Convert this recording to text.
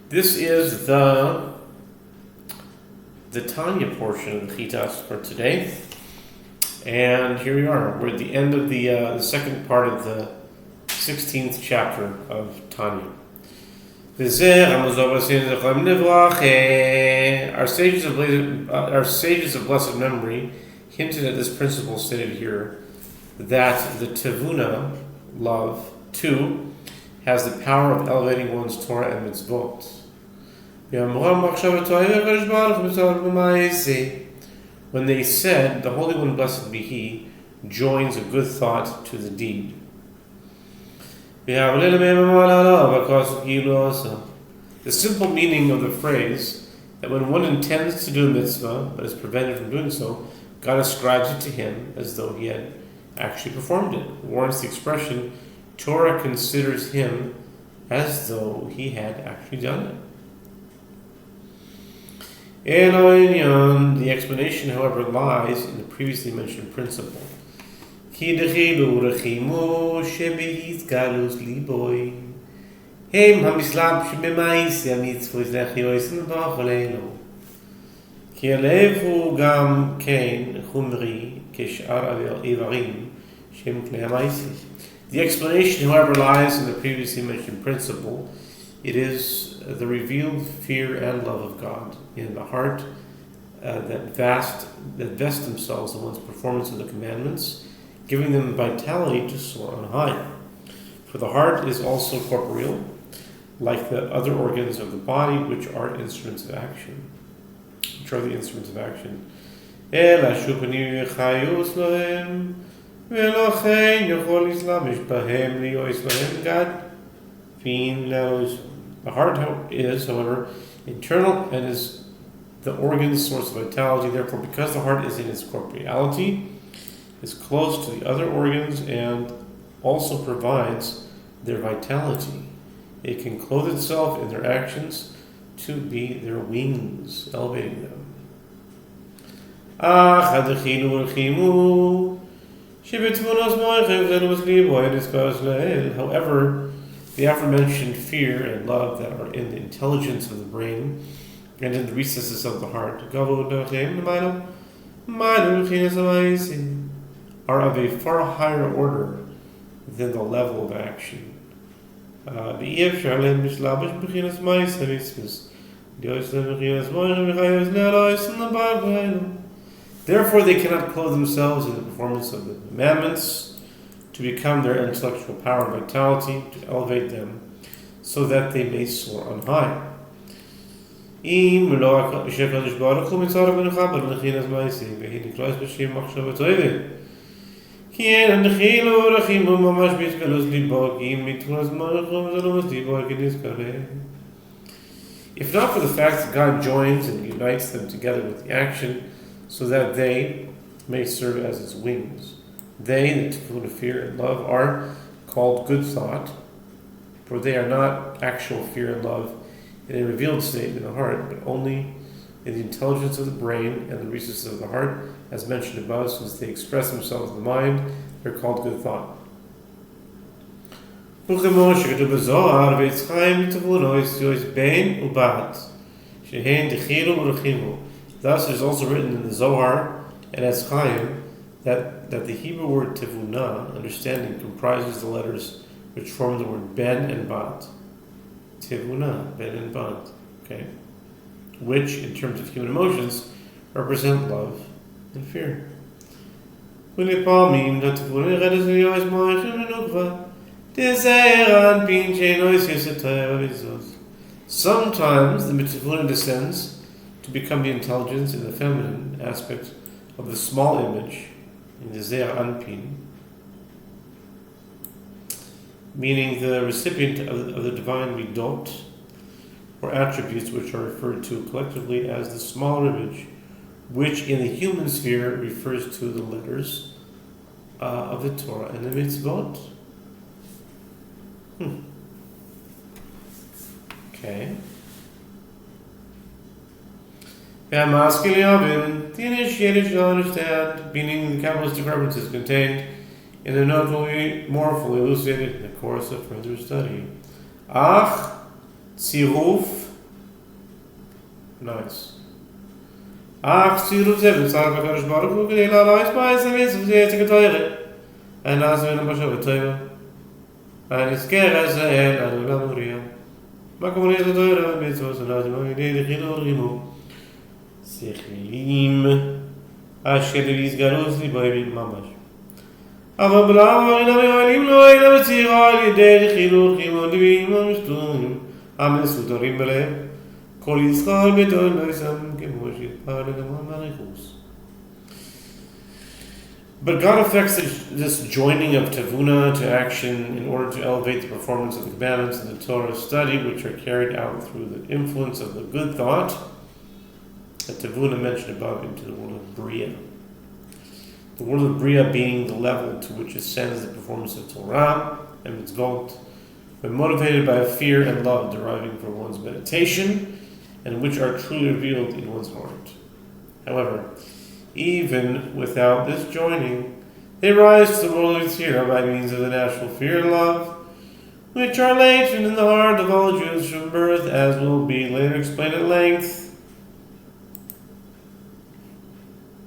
This is the Tanya portion of the Chitas for today. And here we are. We're at the end of the second part of the 16th chapter of Tanya. Our sages of blessed memory hinted at this principle stated here, that the Tevuna, love, too, has the power of elevating one's Torah and mitzvot. When they said, the Holy One, blessed be He, joins a good thought to the deed. The simple meaning of the phrase, that when one intends to do a mitzvah, but is prevented from doing so, God ascribes it to him as though he had actually performed it, warrants the expression, Torah considers him as though he had actually done it. The explanation, however, lies in the previously mentioned principle. The explanation, however, lies in the previously mentioned principle. It is the revealed fear and love of God in the heart that vest themselves in one's performance of the commandments, giving them vitality to soar on high. For the heart is also corporeal, like the other organs of the body, which are instruments of action. Which are the instruments of action? The heart is, however, internal and is the organ's source of vitality. Therefore, because the heart is in its corporeality, is close to the other organs and also provides their vitality, it can clothe itself in their actions to be their wings, elevating them. However, the aforementioned fear and love that are in the intelligence of the brain and in the recesses of the heart are of a far higher order than the level of action. Therefore, they cannot clothe themselves in the performance of the commandments to become their intellectual power and vitality, to elevate them, so that they may soar on high. If not for the fact that God joins and unites them together with the action, so that they may serve as its wings. They, the Tefuna, fear and love, are called good thought, for they are not actual fear and love in a revealed state in the heart, but only in the intelligence of the brain and the recesses of the heart, as mentioned above. Since they express themselves in the mind, they're called good thought. Thus it is also written in the Zohar and as Chaim that the Hebrew word tevuna, understanding, comprises the letters which form the word ben and bat. Tevuna, ben and bat. Okay? Which, in terms of human emotions, represent love and fear. Sometimes the tevuna descends to become the intelligence in the feminine aspect of the small image, in the Zeir Anpin, meaning the recipient of the divine midot, or attributes which are referred to collectively as the smaller image, which in the human sphere refers to the letters of the Torah and the mitzvot. Okay. The initiated should understand, meaning the Kabbalistic references contained in the note will be more fully elucidated in the course of further study. Ach, tziruf Nice. Ach, Tziruf Tevet, Tzarek HaKadosh Baruch Hu, Kedei La'alais Ba'es HaMitzvah, V'Yetzek HaToyre, and Nazvin HaMashav HaToyre, and Yizker HaZehen, Anu Lamuriya, Makom Riyat HaToyre, Mitzvos, and Nazvin HaMashav HaToyre, Sechlim, Asher Vizgarus Liboyim Mamash. אבל בלעם אינם יועלים לו אלא בצירה על ידי חינוך לימודים המשתונים המסודרים בלהם כל יזכר גדול נויסם כמו שיתפר לגמרי מהריכוס. But God affects this joining of tevuna to action in order to elevate the performance of the commandments and the Torah study, which are carried out through the influence of the good thought that tevuna mentioned above into the world of Bria. The world of Bria being the level to which ascends the performance of Torah and mitzvot, when motivated by a fear and love deriving from one's meditation, and which are truly revealed in one's heart. However, even without this joining, they rise to the world of Yetzirah by means of the natural fear and love, which are latent in the heart of all Jews from birth, as will be later explained at length.